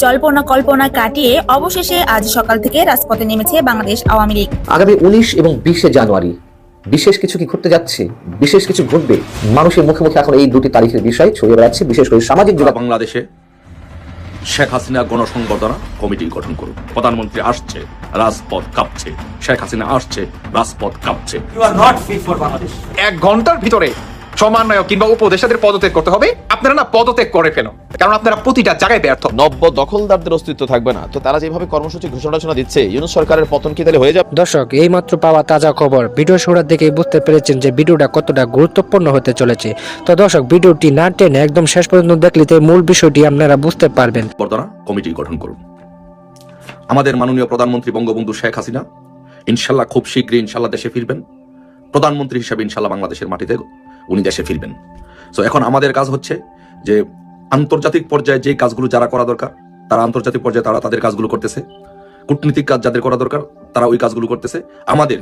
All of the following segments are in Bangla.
জল্পনা কল্পনা কাটিয়ে অবশেষে আজ সকাল থেকে রাজপথে নেমেছে বাংলাদেশ আওয়ামী লীগ। আগামী 19 এবং 20 জানুয়ারি বিশেষ কিছু কি ঘটতে যাচ্ছে, বিশেষ কিছু ঘটবে। মানুষের মুখে মুখে এখন এই দুটি তারিখের বিষয় ছড়িয়ে বেড়াচ্ছে, বিশেষ করে সামাজিক যোগাযোগ। বাংলাদেশে শেখ হাসিনা গণসংবর্ধনা কমিটি গঠন করুন। প্রধানমন্ত্রী আসছে, রাজপথ কাঁপছে। শেখ হাসিনা আসছে, রাজপথ কাঁপছে। এক ঘন্টার ভিতরে সমন্বয়ক কিংবা উপদেষ্টাদের পদত্যাগ করতে হবে। আপনারা না পদত্যাগ করে ফেলো, কারণ আপনারা প্রতিটা জায়গায় ব্যর্থ। নব্য দখলদারদের অস্তিত্ব থাকবে না। তো তারা যেভাবে কর্মসূচি ঘোষণা দিচ্ছে, ইউনূস সরকারের পতন কি তাহলে হয়ে যাবে? দর্শক, এই মাত্র পাওয়া তাজা খবর। ভিডিও শুরু দেখেই বুঝতে পেরেছেন যে ভিডিওটা কতটা গুরুত্বপূর্ণ হতে চলেছে। তো দর্শক, ভিডিওটি না টেনে একদম শেষ পর্যন্ত দেখলে মূল বিষয়টি আপনারা বুঝতে পারবেন। সংবর্ধনা কমিটি গঠন করুন। আমাদের মাননীয় প্রধানমন্ত্রী বঙ্গবন্ধু শেখ হাসিনা ইনশাল্লাহ খুব শীঘ্রই ইনশাল্লাহ দেশে ফিরবেন। প্রধানমন্ত্রী হিসেবে ইনশাল্লাহ বাংলাদেশের মাটিতে উনি দেশে ফিরবেন। তো এখন আমাদের কাজ হচ্ছে যে আন্তর্জাতিক পর্যায়ে যে কাজগুলো যারা করা দরকার তারা আন্তর্জাতিক পর্যায়ে তারা তাদের কাজগুলো করতেছে। কূটনীতিক কাজ যাদের করা দরকার তারা ওই কাজগুলো করতেছে। আমাদের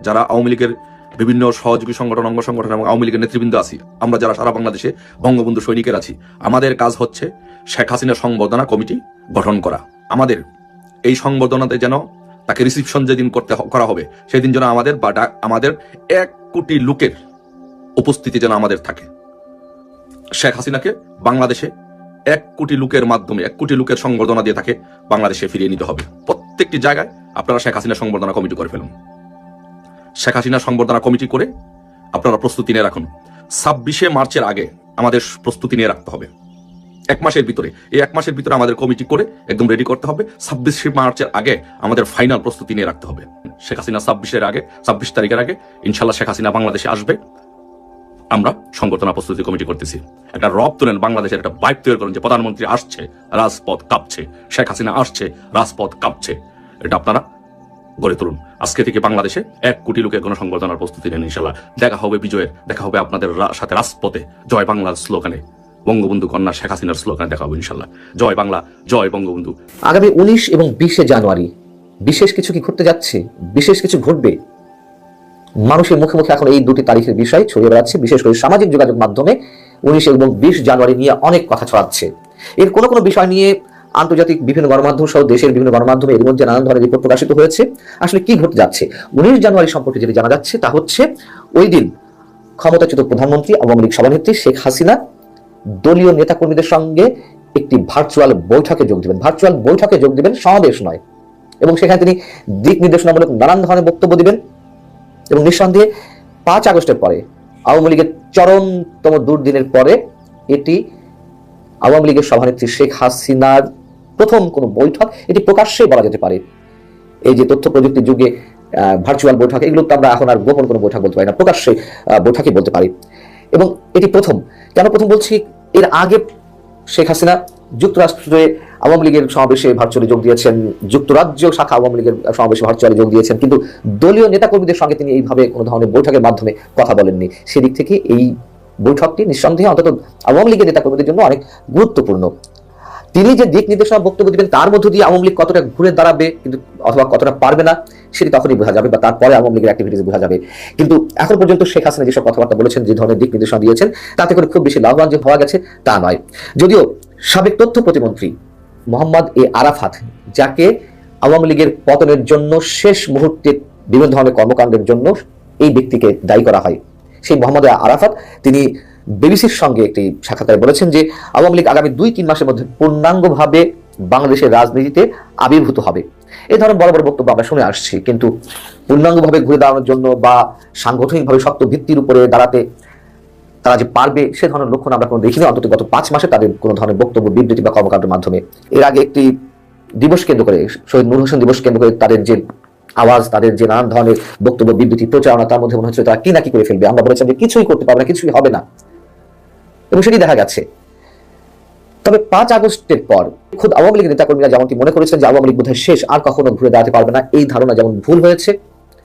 যারা আওয়ামী লীগের বিভিন্ন সহযোগী সংগঠন, অঙ্গ সংগঠন এবং আওয়ামী লীগের নেতৃবৃন্দ আছি, আমরা যারা সারা বাংলাদেশে বঙ্গবন্ধু সৈনিকের আছি, আমাদের কাজ হচ্ছে শেখ হাসিনা সংবর্ধনা কমিটি গঠন করা। আমাদের এই সংবর্ধনাতে যেন তাকে রিসিপশন যেদিন করা হবে সেদিন যেন আমাদের 1 কোটি লোকের উপস্থিতি যেন আমাদের থাকে। শেখ হাসিনাকে বাংলাদেশে 1 কোটি লোকের মাধ্যমে 1 কোটি লোকের সংবর্ধনা দিয়ে তাকে বাংলাদেশে ফিরিয়ে নিতে হবে। প্রত্যেকটি জায়গায় আপনারা শেখ হাসিনা সংবর্ধনা কমিটি করে ফেলুন। শেখ হাসিনা সংবর্ধনা কমিটি করে আপনারা প্রস্তুতি নিয়ে রাখুন। 26শে মার্চের আগে আমাদের প্রস্তুতি নিয়ে রাখতে হবে। 1 মাসের ভিতরে, এই 1 মাসের ভিতরে আমাদের কমিটি করে একদম রেডি করতে হবে। 26শে মার্চের আগে আমাদের ফাইনাল প্রস্তুতি নিয়ে রাখতে হবে। শেখ হাসিনা 26 তারিখের আগে ইনশাল্লাহ শেখ হাসিনা বাংলাদেশে আসবে। আমরা সংবর্ধনা প্রস্তুতি কমিটি করতেছি। একটা রব তুলেন, বাংলাদেশের একটা বাইক তৈরি করুন যে প্রধানমন্ত্রী আসছে, রাজপথ কাঁপছে। শেখ হাসিনা আসছে, রাজপথ কাঁপছে। এটা আপনারা গড়ে তুলুন। আজকে থেকে বাংলাদেশে 1 কোটি লোকের গণসংবর্ধনার প্রস্তুতি নেন। ইনশাল্লাহ দেখা হবে বিজয়ের, দেখা হবে আপনাদের সাথে রাজপথে জয় বাংলার স্লোগানে, বঙ্গবন্ধু কন্যা শেখ হাসিনার স্লোগানে দেখা হবে ইনশাল্লাহ। জয় বাংলা, জয় বঙ্গবন্ধু। আগামী 19 এবং 20 জানুয়ারি বিশেষ কিছু কি ঘটতে যাচ্ছে, বিশেষ কিছু ঘটবে। মানুষের মুখে মুখে এখন এই দুটি তারিখের বিষয় ছড়িয়ে বেড়াচ্ছে, বিশেষ করে সামাজিক যোগাযোগ মাধ্যমে 19 এবং 20 জানুয়ারি নিয়ে অনেক কথা ছড়াচ্ছে। এর কোনো কোনো বিষয় নিয়ে আন্তর্জাতিক বিভিন্ন গণমাধ্যম সহ দেশের বিভিন্ন গণমাধ্যমে এর মধ্যে নানান ধরনের রিপোর্ট প্রকাশিত হয়েছে। আসলে কি ঘটতে যাচ্ছে 19 জানুয়ারি সম্পর্কে যেটি জানা যাচ্ছে তা হচ্ছে, ওই দিন ক্ষমতাচ্যুত প্রধানমন্ত্রী আওয়ামী লীগ সভানেত্রী শেখ হাসিনা দলীয় নেতাকর্মীদের সঙ্গে একটি ভার্চুয়াল বৈঠকে যোগ দিবেন। ভার্চুয়াল বৈঠকে যোগ দিবেন, সমাবেশ নয়। এবং সেখানে তিনি দিক নির্দেশনামূলক নানান ধরনের বক্তব্য দিবেন। এবং নিঃসন্দেহে 5 আগস্টের পরে, আওয়ামী লীগের চরমতম দুর্দিনের পরে, এটি আওয়ামী লীগের সভানেত্রী শেখ হাসিনার প্রথম কোনো বৈঠক। এটি প্রকাশ্যেই বলা যেতে পারে। এই যে তথ্য প্রযুক্তির যুগে ভার্চুয়াল বৈঠক, এগুলো তো আমরা এখন আর গোপন কোনো বৈঠক বলতে পারি না, প্রকাশ্যে বৈঠকই বলতে পারি। এবং এটি প্রথম। কেন প্রথম বলছি? এর আগে শেখ হাসিনা যুক্তরাষ্ট্রে আওয়ামী লীগের সমাবেশে ভার্চুয়ালি যোগ দিয়েছেন, যুক্তরাজ্য শাখা আওয়ামী লীগের সমাবেশে ভার্চুয়ালি যোগ দিয়েছেন, কিন্তু দলীয় নেতাকর্মীদের সঙ্গে তিনি এইভাবে কোনো ধরনের বৈঠকের মাধ্যমে কথা বলেননি। সেদিক থেকে এই বৈঠকটি নিঃসন্দেহে অন্তত আওয়ামী লীগের নেতাকর্মীদের জন্য অনেক গুরুত্বপূর্ণ। তিনি যে দিক নির্দেশনা বক্তব্য দিবেন তার মধ্য দিয়ে আওয়ামী লীগ কতটা ঘুরে দাঁড়াবে কিন্তু অথবা কতটা পারবে না সেটি তখনই বোঝা যাবে, বা তারপরে আওয়ামী লীগের অ্যাক্টিভিটিস বোঝা যাবে। কিন্তু এখন পর্যন্ত শেখ হাসিনা যেসব কথাবার্তা বলেছেন, যে ধরনের দিক নির্দেশনা দিয়েছেন, তাতে করে খুব বেশি লাভবান যে হওয়া গেছে তা নয়। যদিও সাবেক তথ্য প্রতিমন্ত্রী মোহাম্মদ এ আরাফাত, যাকে আওয়ামী লীগের পতনের জন্য শেষ মুহূর্তে বিভিন্ন ধরনের কর্মকাণ্ডের জন্য এই ব্যক্তিকে দায়ী করা হয়, সেই মোহাম্মদ এ আরাফাত তিনি বিবিসির সঙ্গে একটি সাক্ষাৎকারে বলেছেন যে আওয়ামী লীগ আগামী 2-3 মাসের মধ্যে পূর্ণাঙ্গভাবে বাংলাদেশের রাজনীতিতে আবির্ভূত হবে। এই ধরনের বড় বড় বক্তব্য আমরা শুনে আসছি, কিন্তু পূর্ণাঙ্গভাবে ঘুরে দাঁড়ানোর জন্য বা সাংগঠনিকভাবে শক্ত ভিত্তির উপরে দাঁড়াতে তারা যে পারবে সে ধরনের লক্ষণ আমরা কোনো দেখিনি, অন্তত গত 5 মাসে তাদের কোনো ধরনের বক্তব্য, বিবৃতি বা কর্মকাণ্ডের মাধ্যমে। এর আগে একটি দিবস কেন্দ্র করে, শহীদ নূর হোসেন দিবস কেন্দ্র করে তাদের যে আওয়াজ, তাদের যে নানান ধরনের বক্তব্য, বিবৃতি, প্রচারণা, তার মধ্যে মনে হচ্ছে তারা কি না কি করে ফেলবে। আমরা বলেছিলাম যে কিছুই করতে পারবে না, কিছুই হবে না, এবং সেটি দেখা গেছে। তবে 5 আগস্টের পর খুদ আওয়ামী লীগের নেতাকর্মীরা যেমনটি মনে করেছেন যে আওয়ামী লীগ বোধহয় শেষ, আর কখনো ঘুরে দাঁড়াতে পারবে না, এই ধারণা যেমন ভুল হয়েছে,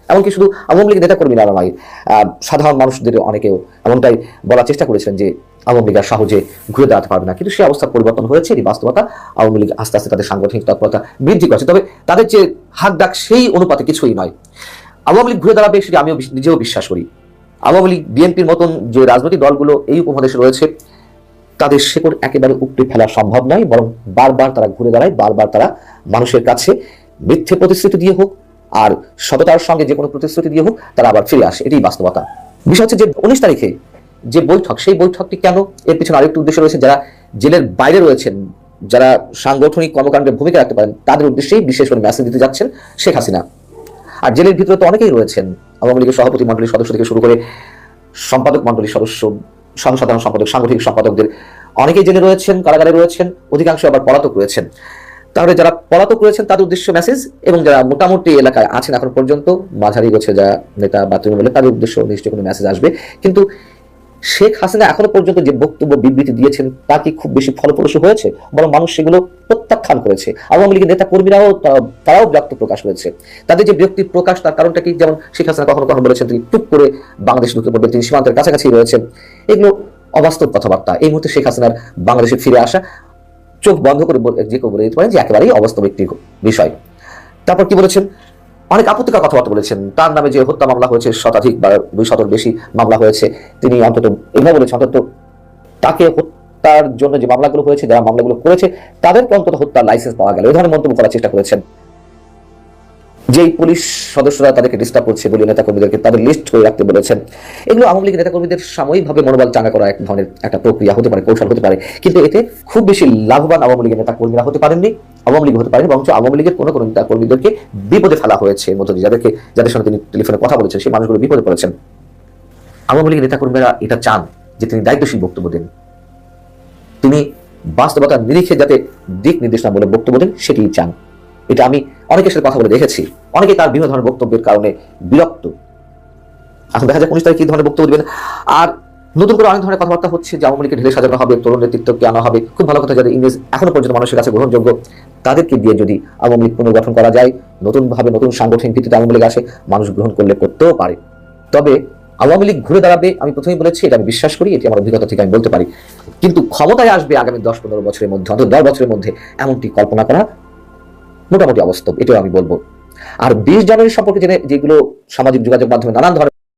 এমনকি শুধু আওয়ামী লীগের নেতাকর্মীরা নয়, সাধারণ মানুষদের অনেকেও এমনটাই বলার চেষ্টা করেছেন যে আওয়ামী লীগ আর সহজে ঘুরে দাঁড়াতে পারবে না। কিন্তু সেই অবস্থা পরিবর্তন হয়েছে, এই বাস্তবতা। আওয়ামী লীগ আস্তে আস্তে তাদের সাংগঠনিক তৎপরতা বৃদ্ধি করছে, তবে তাদের যে হাক ডাক সেই অনুপাতে কিছুই নয়। আওয়ামী লীগ ঘুরে দাঁড়াবে সেটি আমিও নিজেও বিশ্বাস করি। আওয়ামী লীগ, বিএনপির মতন যে রাজনৈতিক দলগুলো এই উপমহাদেশে রয়েছে, তাদের শেকড় একেবারে উপড়ে ফেলা সম্ভব নয়, বরং বারবার তারা ঘুরে দাঁড়ায়, বারবার তারা মানুষের কাছে মিথ্যে প্রতিশ্রুতি দিয়ে হোক আর সততার সঙ্গে যে কোনো প্রতিশ্রুতি দিয়ে হোক তারা আবার ফিরে আসে। এটাই বাস্তবতা। বিষয় হচ্ছে যে 19 তারিখে যে বৈঠক, সেই বৈঠকটি কেন, এর পিছনে আরেকটি উদ্দেশ্য রয়েছে। যারা জেলের বাইরে রয়েছেন, যারা সাংগঠনিক কর্মকাণ্ডে ভূমিকা রাখতে পারেন, তাদের উদ্দেশ্যেই বিশেষ করে মেসেজ দিতে যাচ্ছেন শেখ হাসিনা। আর জেলের ভিতরে তো অনেকেই রয়েছেন, আওয়ামী লীগের সভাপতি মণ্ডলীর সদস্য থেকে শুরু করে সম্পাদক মণ্ডলীর সদস্য, সাধারণ সম্পাদক, সাংগঠনিক সম্পাদকদের অনেকেই জেলে রয়েছেন, কারাগারে রয়েছেন, অধিকাংশ আবার পলাতক রয়েছেন। তাহলে যারা পলাতক রয়েছেন তাদের উদ্দেশ্য মেসেজ, এবং যারা মোটামুটি এলাকায় আছেন এখন পর্যন্ত, মাঝারি গোছে যারা নেতা বা তৃণমূলের, তাদের উদ্দেশ্য নিশ্চয়ই কোনো মেসেজ আসবে। কিন্তু শেখ হাসিনা এখনো পর্যন্ত যে বক্তব্য বিবৃতি দিয়েছেন তা কি খুব বেশি ফলপ্রসূ হয়েছে? বরং মানুষ সেগুলো প্রত্যাখ্যান করেছে। আওয়ামী লীগের নেতা কর্মীরাও তারাও ব্যক্ত প্রকাশ করেছে। তাদের যে ব্যক্তি প্রকাশ, তার কারণটা কি? যেমন শেখ হাসিনা কখনো কখনো বলেছেন তিনি টুক করে বাংলাদেশ ঢুকে পড়বেন, তিনি সীমান্তের কাছাকাছি রয়েছেন। এগুলো অবাস্তব কথাবার্তা। এই মুহূর্তে শেখ হাসিনার বাংলাদেশে ফিরে আসা চোখ বন্ধ করে যে কেউ বলে দিতে পারেন যে একেবারেই অবাস্তব একটি বিষয়। তারপর কি বলেছেন? অনেক আপত্তিকর কথাবার্তা বলেছেন। তার নামে যে হত্যা মামলা হয়েছে, শতাধিক বা 200-র বেশি মামলা হয়েছে, তিনি অন্তত এভাবে বলেছেন অন্তত তাকে হত্যার জন্য যে মামলাগুলো হয়েছে, যারা মামলাগুলো করেছে তাদেরকে অন্তত হত্যার লাইসেন্স পাওয়া গেল, এই ধরনের মন্তব্য করার চেষ্টা করেছেন। যেই পুলিশ সদস্যরা তাদেরকে ডিস্টার্ব করছে বলে নেতাকর্মীদেরকে তাদের লিস্ট করে রাখতে বলেছেন। এগুলো আওয়ামী লীগের নেতাকর্মীদের সাময়িকভাবে মনোবল চাঙ্গা করা এক ধরনের একটা প্রক্রিয়া হতে পারে, কৌশল হতে পারে, কিন্তু এতে খুব বেশি লাভবান আওয়ামী লীগের নেতাকর্মীরা হতে পারেননি, আওয়ামী লীগ হতে পারেনি, বরং আওয়ামী লীগের কোনো কোনো নেতাকর্মীদেরকে বিপদে ফেলা হয়েছে। এর মধ্যে যাদের সঙ্গে তিনি টেলিফোনে কথা বলেছেন, সেই মানুষগুলো বিপদে পড়েছেন। আওয়ামী লীগের নেতাকর্মীরা এটা চান যে তিনি দায়িত্বশীল বক্তব্য দেন, তিনি বাস্তবতার নিরিখে যাতে দিক নির্দেশনামূলক বক্তব্য দেন, সেটি চান। এটা আমি অনেকের সাথে কথা বলে দেখেছি। অনেকে তার বিভিন্ন ধরনের বক্তব্যের কারণে বিরক্ত। এখন দেখা যায় 19 তারিখ কি ধরনের বক্তব্য দিবেন। আর নতুন করে অনেক ধরনের কথাবার্তা হচ্ছে যে আওয়ামী লীগকে ঢেলে সাজানো হবে, তরুণ নেতৃত্বকে আনা হবে। খুব ভালো কথা, যাদের ইংরেজ এখনো পর্যন্ত মানুষের কাছে গ্রহণযোগ্য, তাদেরকে দিয়ে যদি আওয়ামী লীগ পুনর্গঠন করা যায়, নতুনভাবে নতুন সাংগঠনিক ভিত্তিতে আওয়ামী লীগ আসে, মানুষ গ্রহণ করলে করতেও পারে। তবে আওয়ামী লীগ ঘুরে দাঁড়াবে, আমি প্রথমেই বলেছি, এটা আমি বিশ্বাস করি, এটি আমার অভিজ্ঞতা থেকে আমি বলতে পারি। কিন্তু ক্ষমতায় আসবে আগামী 10-15 বছরের মধ্যে, অন্তত 10 বছরের মধ্যে, এমনটি কল্পনা করা মোটামুটি অবাস্তব, এটাও আমি বলবো। আর 20 জানুয়ারি সম্পর্কে জেনে যেগুলো সামাজিক যোগাযোগ মাধ্যমে নানান ধরনের